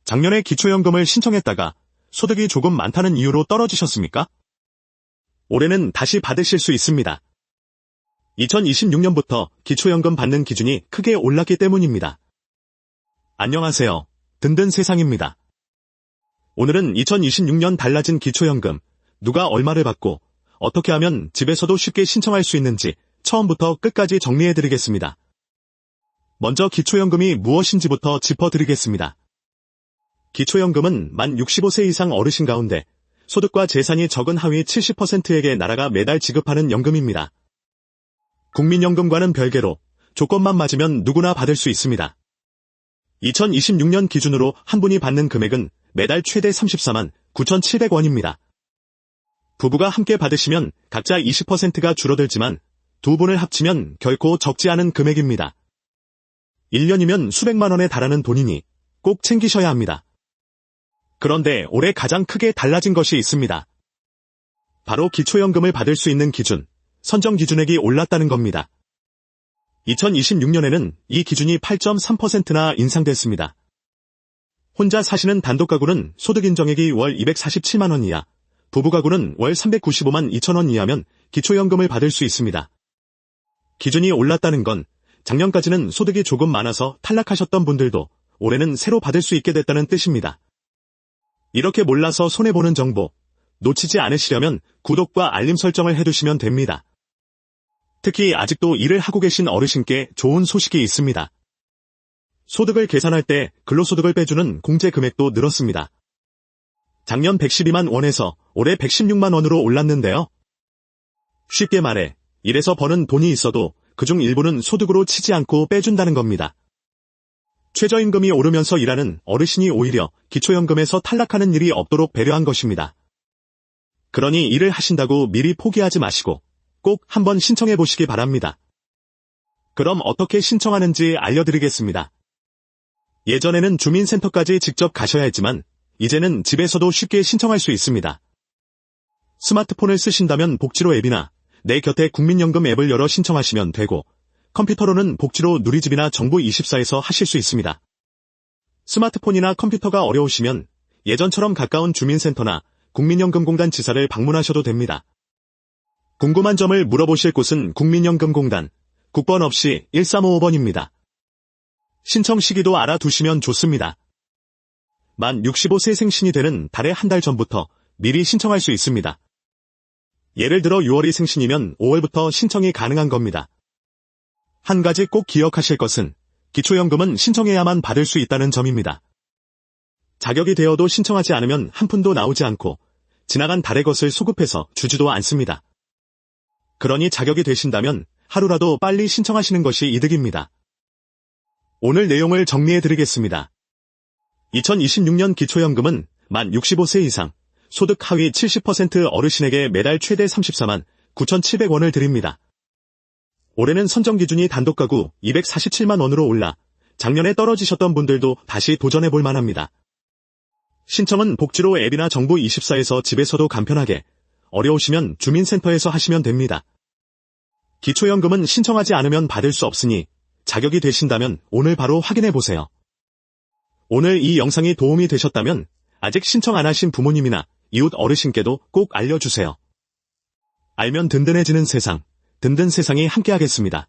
작년에 기초연금을 신청했다가 소득이 조금 많다는 이유로 떨어지셨습니까? 올해는 다시 받으실 수 있습니다. 2026년부터 기초연금 받는 기준이 크게 올랐기 때문입니다. 안녕하세요. 든든 세상입니다. 오늘은 2026년 달라진 기초연금, 누가 얼마를 받고 어떻게 하면 집에서도 쉽게 신청할 수 있는지 처음부터 끝까지 정리해드리겠습니다. 먼저 기초연금이 무엇인지부터 짚어드리겠습니다. 기초연금은 만 65세 이상 어르신 가운데 소득과 재산이 적은 하위 70%에게 나라가 매달 지급하는 연금입니다. 국민연금과는 별개로 조건만 맞으면 누구나 받을 수 있습니다. 2026년 기준으로 한 분이 받는 금액은 매달 최대 34만 9,700원입니다. 부부가 함께 받으시면 각자 20%가 줄어들지만 두 분을 합치면 결코 적지 않은 금액입니다. 1년이면 수백만 원에 달하는 돈이니 꼭 챙기셔야 합니다. 그런데 올해 가장 크게 달라진 것이 있습니다. 바로 기초연금을 받을 수 있는 기준, 선정 기준액이 올랐다는 겁니다. 2026년에는 이 기준이 8.3%나 인상됐습니다. 혼자 사시는 단독가구는 소득 인정액이 월 247만 원 이하, 부부가구는 월 395만 2천 원 이하면 기초연금을 받을 수 있습니다. 기준이 올랐다는 건 작년까지는 소득이 조금 많아서 탈락하셨던 분들도 올해는 새로 받을 수 있게 됐다는 뜻입니다. 이렇게 몰라서 손해보는 정보, 놓치지 않으시려면 구독과 알림 설정을 해두시면 됩니다. 특히 아직도 일을 하고 계신 어르신께 좋은 소식이 있습니다. 소득을 계산할 때 근로소득을 빼주는 공제 금액도 늘었습니다. 작년 112만 원에서 올해 116만 원으로 올랐는데요. 쉽게 말해, 일해서 버는 돈이 있어도 그중 일부는 소득으로 치지 않고 빼준다는 겁니다. 최저임금이 오르면서 일하는 어르신이 오히려 기초연금에서 탈락하는 일이 없도록 배려한 것입니다. 그러니 일을 하신다고 미리 포기하지 마시고 꼭 한번 신청해 보시기 바랍니다. 그럼 어떻게 신청하는지 알려드리겠습니다. 예전에는 주민센터까지 직접 가셔야 했지만 이제는 집에서도 쉽게 신청할 수 있습니다. 스마트폰을 쓰신다면 복지로 앱이나 내 곁에 국민연금 앱을 열어 신청하시면 되고 컴퓨터로는 복지로 누리집이나 정부24에서 하실 수 있습니다. 스마트폰이나 컴퓨터가 어려우시면 예전처럼 가까운 주민센터나 국민연금공단 지사를 방문하셔도 됩니다. 궁금한 점을 물어보실 곳은 국민연금공단, 국번 없이 1355번입니다. 신청 시기도 알아두시면 좋습니다. 만 65세 생신이 되는 달에 한 달 전부터 미리 신청할 수 있습니다. 예를 들어 6월이 생신이면 5월부터 신청이 가능한 겁니다. 한 가지 꼭 기억하실 것은 기초연금은 신청해야만 받을 수 있다는 점입니다. 자격이 되어도 신청하지 않으면 한 푼도 나오지 않고 지나간 달의 것을 소급해서 주지도 않습니다. 그러니 자격이 되신다면 하루라도 빨리 신청하시는 것이 이득입니다. 오늘 내용을 정리해드리겠습니다. 2026년 기초연금은 만 65세 이상, 소득 하위 70% 어르신에게 매달 최대 34만 9,700원을 드립니다. 올해는 선정 기준이 단독가구 247만 원으로 올라 작년에 떨어지셨던 분들도 다시 도전해볼 만합니다. 신청은 복지로 앱이나 정부24에서 집에서도 간편하게, 어려우시면 주민센터에서 하시면 됩니다. 기초연금은 신청하지 않으면 받을 수 없으니 자격이 되신다면 오늘 바로 확인해보세요. 오늘 이 영상이 도움이 되셨다면 아직 신청 안 하신 부모님이나 이웃 어르신께도 꼭 알려주세요. 알면 든든해지는 세상, 든든 세상이 함께하겠습니다.